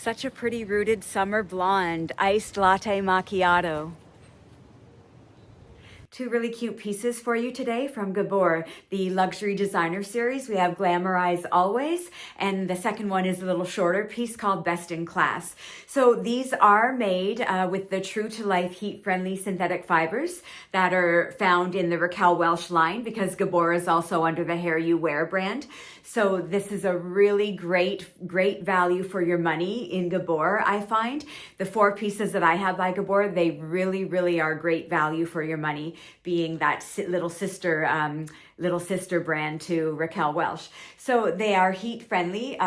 Such a pretty rooted summer blonde, iced latte macchiato. Two really cute pieces for you today from Gabor, the luxury designer series. We have Glamorize Always, and the second one is a little shorter piece called Best in Class. So these are made with the true to life heat friendly synthetic fibers that are found in the Raquel Welch line, because Gabor is also under the Hair You Wear brand. So this is a really great value for your money in Gabor, I find. The four pieces that I have by Gabor, they really are great value for your money, being that little sister brand to Raquel Welch. So they are heat friendly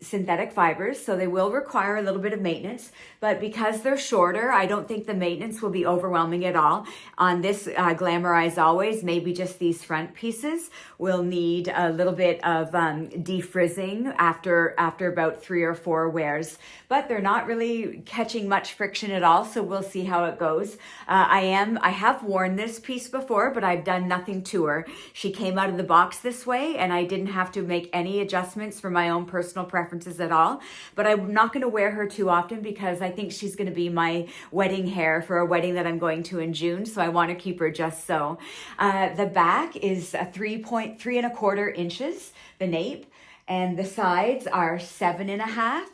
synthetic fibers, so they will require a little bit of maintenance, but because they're shorter, I don't think the maintenance will be overwhelming at all. On this Glamorize Always, maybe just these front pieces will need a little bit of defrizzing after about 3 or 4 wears, but they're not really catching much friction at all, so we'll see how it goes. I have worn this piece before, but I've done nothing to her. She came out of the box this way, and I didn't have to make any adjustments for my own personal preferences at all. But I'm not going to wear her too often because I think she's going to be my wedding hair for a wedding that I'm going to in June. So I want to keep her just so. The back is 3.3¼ inches, the nape, and the sides are 7.5.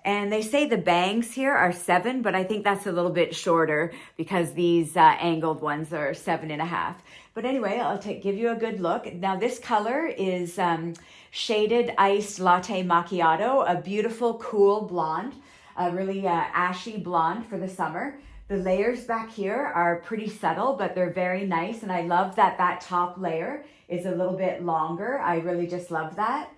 And they say the bangs here are 7, but I think that's a little bit shorter because these angled ones are 7.5. But anyway, I'll give you a good look. Now this color is shaded iced latte macchiato, a beautiful cool blonde, a really ashy blonde for the summer. The layers back here are pretty subtle, but they're very nice. And I love that that top layer is a little bit longer. I really just love that.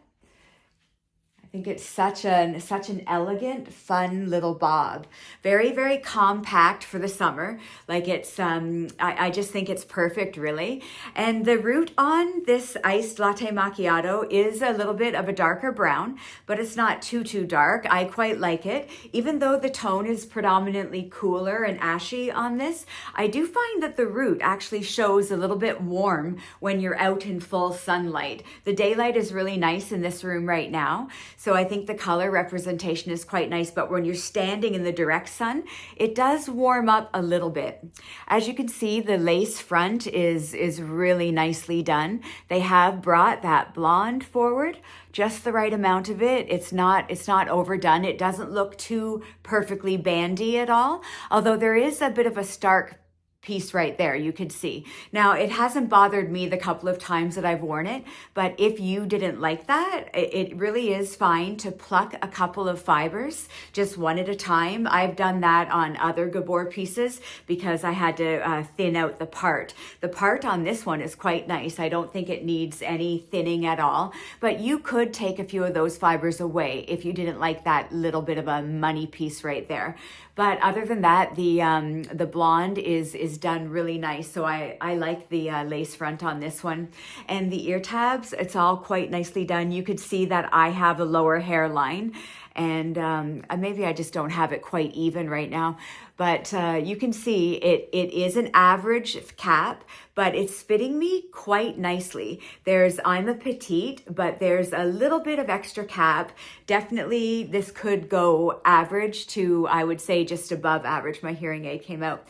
I think it's such an elegant, fun little bob. Very compact for the summer. Like it's, I just think it's perfect, really. And the root on this iced latte macchiato is a little bit of a darker brown, but it's not too dark. I quite like it. Even though the tone is predominantly cooler and ashy on this, I do find that the root actually shows a little bit warm when you're out in full sunlight. The daylight is really nice in this room right now. So I think the color representation is quite nice, but when you're standing in the direct sun, it does warm up a little bit. As you can see, the lace front is really nicely done. They have brought that blonde forward, just the right amount of it. It's not overdone. It doesn't look too perfectly bandy at all, although there is a bit of a stark piece right there, you could see. Now, it hasn't bothered me the couple of times that I've worn it, but if you didn't like that, it really is fine to pluck a couple of fibers, just one at a time. I've done that on other Gabor pieces because I had to thin out the part. The part on this one is quite nice. I don't think it needs any thinning at all, but you could take a few of those fibers away if you didn't like that little bit of a money piece right there. But other than that, the blonde is done really nice. So I like the lace front on this one. And the ear tabs, it's all quite nicely done. You could see that I have a lower hairline, and maybe I just don't have it quite even right now. But you can see it is an average cap, but it's fitting me quite nicely. I'm a petite, but there's a little bit of extra cap. Definitely this could go average to, I would say, just above average. My hearing aid came out.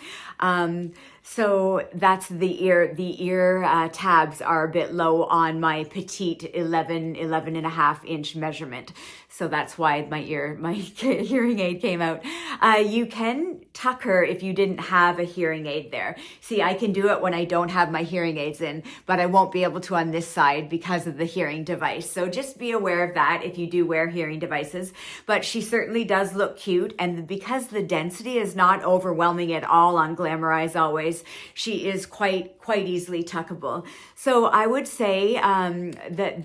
So that's the ear. The ear tabs are a bit low on my petite 11.5-inch measurement. So that's why my hearing aid came out. You can tuck her if you didn't have a hearing aid there. See, I can do it when I don't have my hearing aids in, but I won't be able to on this side because of the hearing device. So just be aware of that if you do wear hearing devices. But she certainly does look cute, and because the density is not overwhelming at all on Glamorize Always, she is quite easily tuckable. So I would say that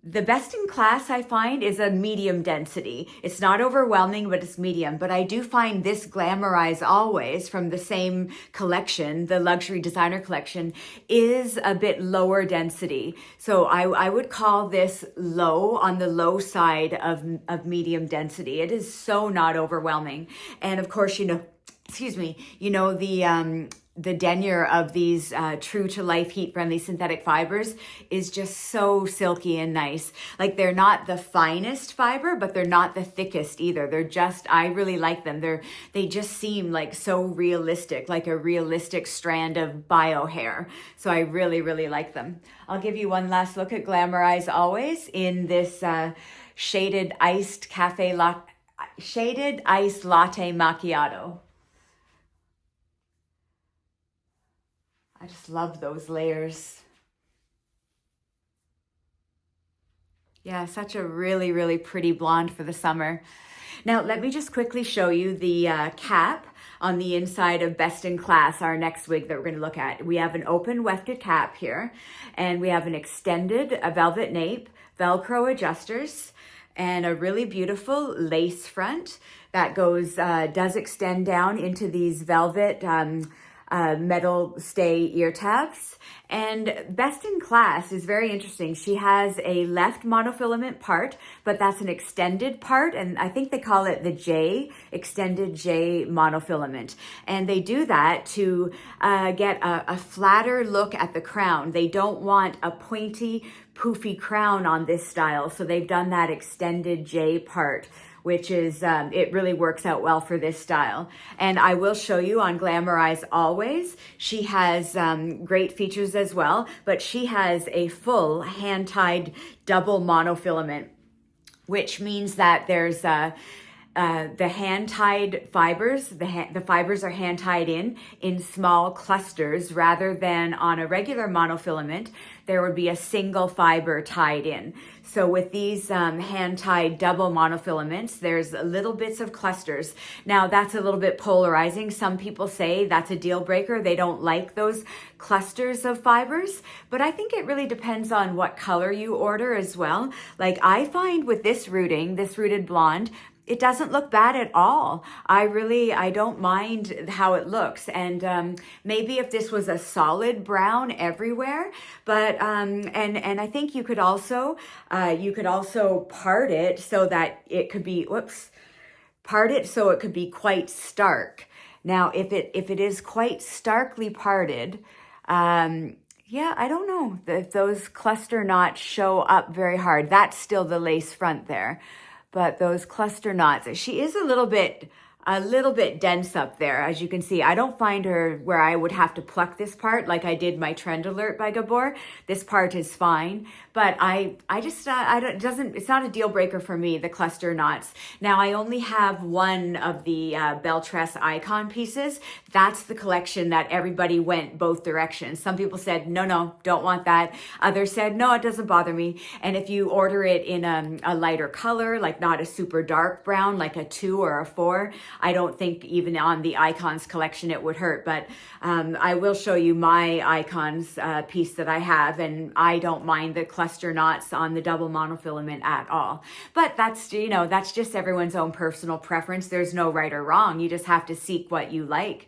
the best in class I find is a medium density. It's not overwhelming, but it's medium. But I do find this Glamorize Always from the same collection, the luxury designer collection, is a bit lower density. So I would call this low, on the low side of medium density. It is so not overwhelming. And of course, you know, the the denier of these true to life heat friendly synthetic fibers is just so silky and nice. Like, they're not the finest fiber, but they're not the thickest either. They're just, I really like them. They just seem like so realistic, like a realistic strand of bio hair. So I really, really like them. I'll give you one last look at Glamorize Always in this shaded iced latte macchiato. I just love those layers. Yeah, such a really, really pretty blonde for the summer. Now, let me just quickly show you the cap on the inside of Best in Class, our next wig that we're going to look at. We have an open wefted cap here, and we have an extended velvet nape, Velcro adjusters, and a really beautiful lace front that does extend down into these velvet metal stay ear tabs. And Best in Class is very interesting. She has a left monofilament part, but that's an extended part, and I think they call it the extended J monofilament. And they do that to get a flatter look at the crown. They don't want a pointy, poofy crown on this style, so they've done that extended J part, which is, it really works out well for this style. And I will show you on Glamorize Always, she has great features as well, but she has a full hand-tied double monofilament, which means that there's the hand-tied fibers, the fibers are hand-tied in small clusters rather than on a regular monofilament. There would be a single fiber tied in. So with these hand-tied double monofilaments, there's little bits of clusters. Now, that's a little bit polarizing. Some people say that's a deal breaker. They don't like those clusters of fibers, but I think it really depends on what color you order as well. Like, I find with this rooted blonde, it doesn't look bad at all. I don't mind how it looks. And maybe if this was a solid brown everywhere, but and I think you could also part it so that it could be quite stark. Now, if it is quite starkly parted, yeah, I don't know if those cluster knots show up very hard. That's still the lace front there. But those cluster knots, she is a little bit dense up there, as you can see. I don't find her where I would have to pluck this part like I did my Trend Alert by Gabor. This part is fine, but it's not a deal breaker for me, the cluster knots. Now, I only have one of the Belle Tress Icon pieces. That's the collection that everybody went both directions. Some people said, no, don't want that. Others said, no, it doesn't bother me. And if you order it in a lighter color, like not a super dark brown, like a 2 or a 4, I don't think even on the Icons collection it would hurt, but I will show you my Icons piece that I have, and I don't mind the cluster knots on the double monofilament at all. But that's just everyone's own personal preference. There's no right or wrong. You just have to seek what you like.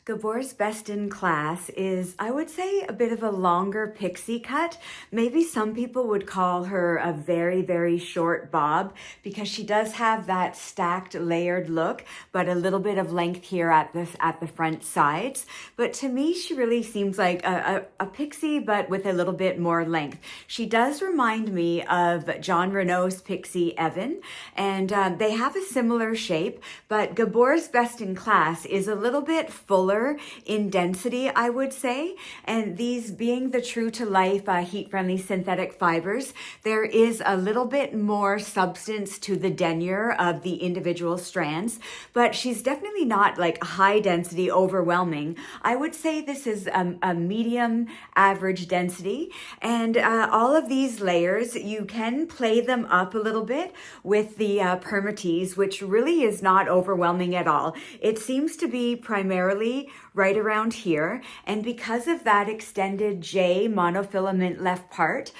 Gabor's Best in Class is, I would say, a bit of a longer pixie cut. Maybe some people would call her a very, very short bob, because she does have that stacked layered look, but a little bit of length here at the front sides. But to me, she really seems like a pixie, but with a little bit more length. She does remind me of John Renault's pixie Evan, and they have a similar shape, but Gabor's Best in Class is a little bit fuller in density, I would say. And these being the true to life heat-friendly synthetic fibers, there is a little bit more substance to the denier of the individual strands, but she's definitely not like high density, overwhelming. I would say this is a medium average density, and all of these layers, you can play them up a little bit with the permatease, which really is not overwhelming at all. It seems to be primarily right around here, and because of that extended J monofilament left part,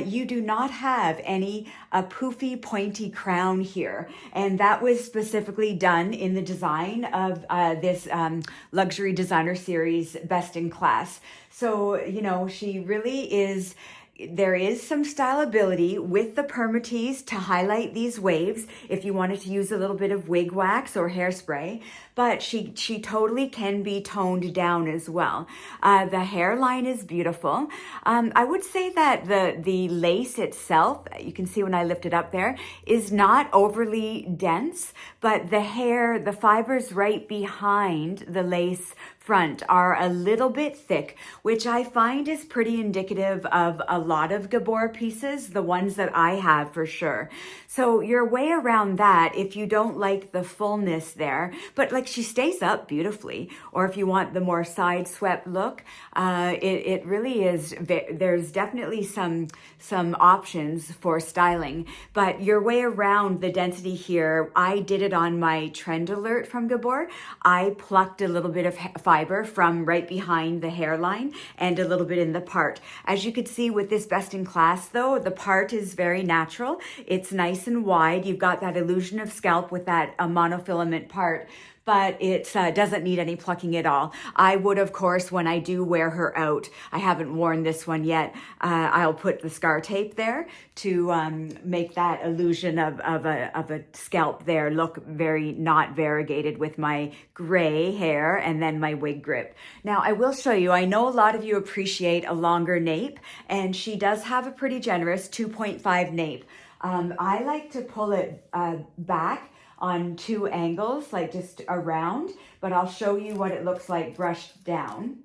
you do not have any poofy pointy crown here, and that was specifically done in the design of this luxury designer series Best in Class. So she really is there is some styleability with the permatease to highlight these waves if you wanted to use a little bit of wig wax or hairspray, but she totally can be toned down as well. The hairline is beautiful. I would say that the lace itself, you can see when I lift it up there, is not overly dense, but the hair, the fibers right behind the lace front are a little bit thick, which I find is pretty indicative of a lot of Gabor pieces, the ones that I have for sure. So your way around that, if you don't like the fullness there, but like she stays up beautifully, or if you want the more side swept look, it really is, there's definitely some options for styling, but your way around the density here, I did it on my Trend Alert from Gabor. I plucked a little bit of fiber from right behind the hairline and a little bit in the part. As you could see with this Best in Class though, the part is very natural. It's nice and wide. You've got that illusion of scalp with that monofilament part, but it doesn't need any plucking at all. I would, of course, when I do wear her out, I haven't worn this one yet, I'll put the scar tape there to make that illusion of a scalp there look very not variegated with my gray hair and then my wig grip. Now, I will show you, I know a lot of you appreciate a longer nape, and she does have a pretty generous 2.5 nape. I like to pull it back on 2 angles, like just around, but I'll show you what it looks like brushed down.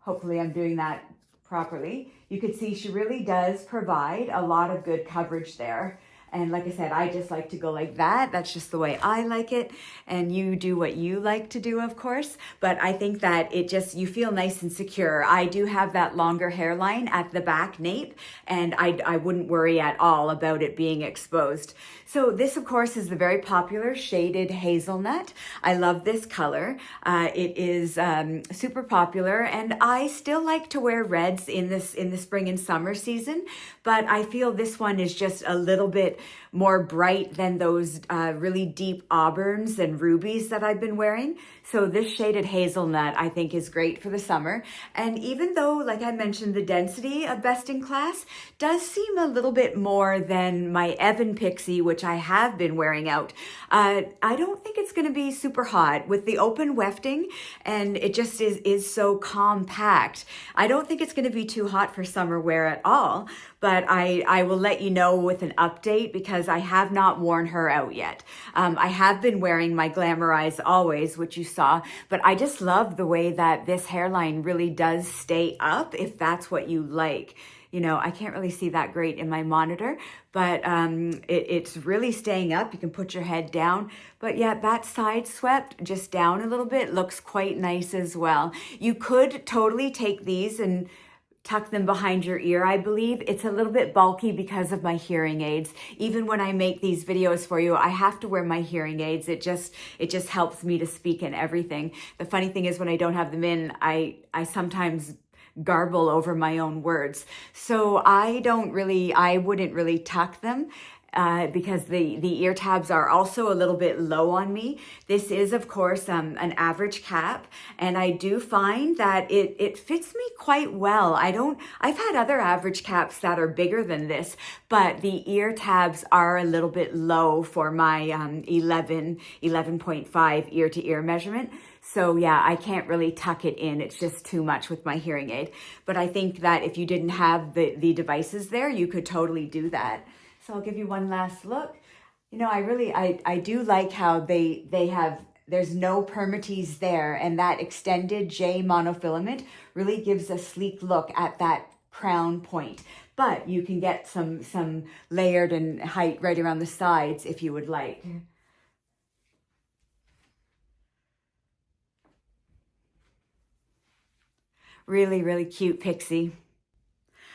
Hopefully I'm doing that properly. You can see she really does provide a lot of good coverage there. And like I said, I just like to go like that. That's just the way I like it. And you do what you like to do, of course. But I think that it just, you feel nice and secure. I do have that longer hairline at the back nape, and I wouldn't worry at all about it being exposed. So this, of course, is the very popular shaded Hazelnut. I love this color. It is super popular, and I still like to wear reds in the spring and summer season, but I feel this one is just a little bit more bright than those really deep auburns and rubies that I've been wearing. So this shaded Hazelnut I think is great for the summer. And even though, like I mentioned, the density of Best in Class does seem a little bit more than my Evan Pixie, which I have been wearing out, I don't think it's going to be super hot with the open wefting, and it just is so compact. I don't think it's going to be too hot for summer wear at all, but I will let you know with an update because I have not worn her out yet. I have been wearing my Glamorize Always, which you saw, but I just love the way that this hairline really does stay up if that's what you like. You know, I can't really see that great in my monitor, but it's really staying up. You can put your head down. But yeah, that side swept just down a little bit looks quite nice as well. You could totally take these and tuck them behind your ear, I believe. It's a little bit bulky because of my hearing aids. Even when I make these videos for you, I have to wear my hearing aids. It just helps me to speak and everything. The funny thing is when I don't have them in, I sometimes garble over my own words. So I wouldn't really tuck them. Because the ear tabs are also a little bit low on me. This is, of course, an average cap, and I do find that it fits me quite well. I've had other average caps that are bigger than this, but the ear tabs are a little bit low for my 11.5 ear to ear measurement. So yeah, I can't really tuck it in. It's just too much with my hearing aid. But I think that if you didn't have the devices there, you could totally do that. So I'll give you one last look. You know, I do like how they have, there's no permatease there, and that extended J monofilament really gives a sleek look at that crown point. But you can get some layered and height right around the sides if you would like. Really, really cute pixie.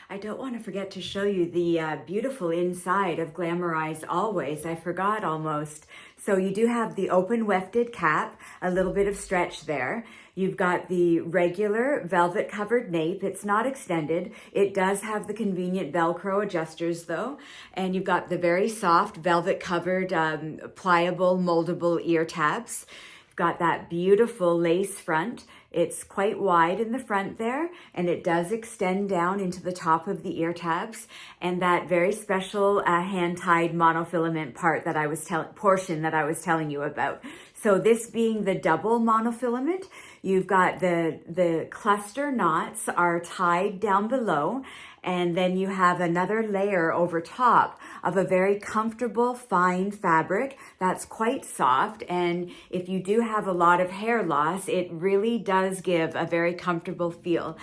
I don't want to forget to show you the beautiful inside of Glamorize Always. I forgot almost. So you do have the open wefted cap, a little bit of stretch there. You've got the regular velvet covered nape. It's not extended. It does have the convenient Velcro adjusters though. And you've got the very soft velvet covered pliable moldable ear tabs. got that beautiful lace front. It's quite wide in the front there, and it does extend down into the top of the ear tabs, and that very special hand-tied monofilament portion that I was telling you about. So this being the double monofilament, you've got the cluster knots are tied down below, and then you have another layer over top of a very comfortable, fine fabric that's quite soft. And if you do have a lot of hair loss, it really does give a very comfortable feel.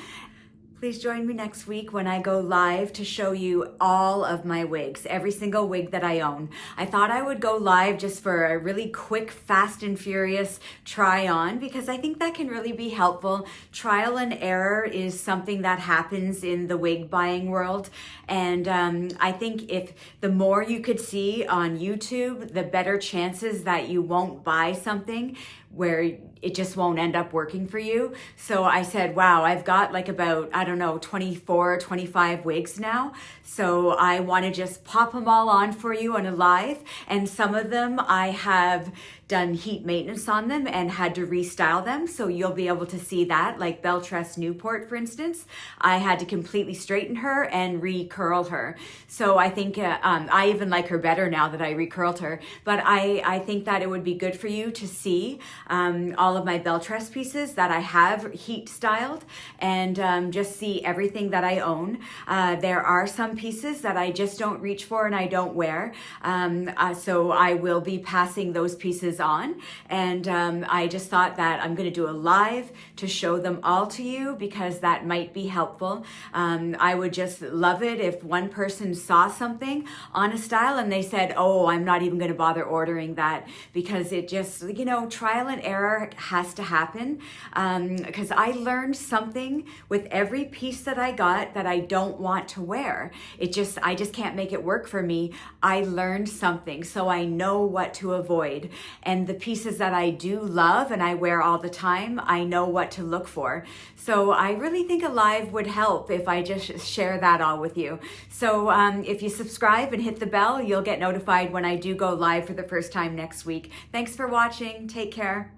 Please join me next week when I go live to show you all of my wigs, every single wig that I own. I thought I would go live just for a really quick, fast and furious try on, because I think that can really be helpful. Trial and error is something that happens in the wig buying world. And I think if the more you could see on YouTube, the better chances that you won't buy something where it just won't end up working for you. So I said, wow, I've got like about, 24, 25 wigs now. So I want to just pop them all on for you on a live. And some of them I have done heat maintenance on them and had to restyle them. So you'll be able to see that, like Beltress Newport, for instance. I had to completely straighten her and recurl her. So I think I even like her better now that I recurled her. But I think that it would be good for you to see all of my Beltress pieces that I have heat styled, and just see everything that I own. There are some pieces that I just don't reach for and I don't wear. So I will be passing those pieces on, and I just thought that I'm going to do a live to show them all to you, because that might be helpful. I would just love it if one person saw something on a style and they said, oh, I'm not even going to bother ordering that, because it just, trial and error has to happen, because I learned something with every piece that I got that I don't want to wear. I just can't make it work for me. I learned something, so I know what to avoid. And the pieces that I do love and I wear all the time, I know what to look for. So I really think a live would help if I just share that all with you. So if you subscribe and hit the bell, you'll get notified when I do go live for the first time next week. Thanks for watching. Take care.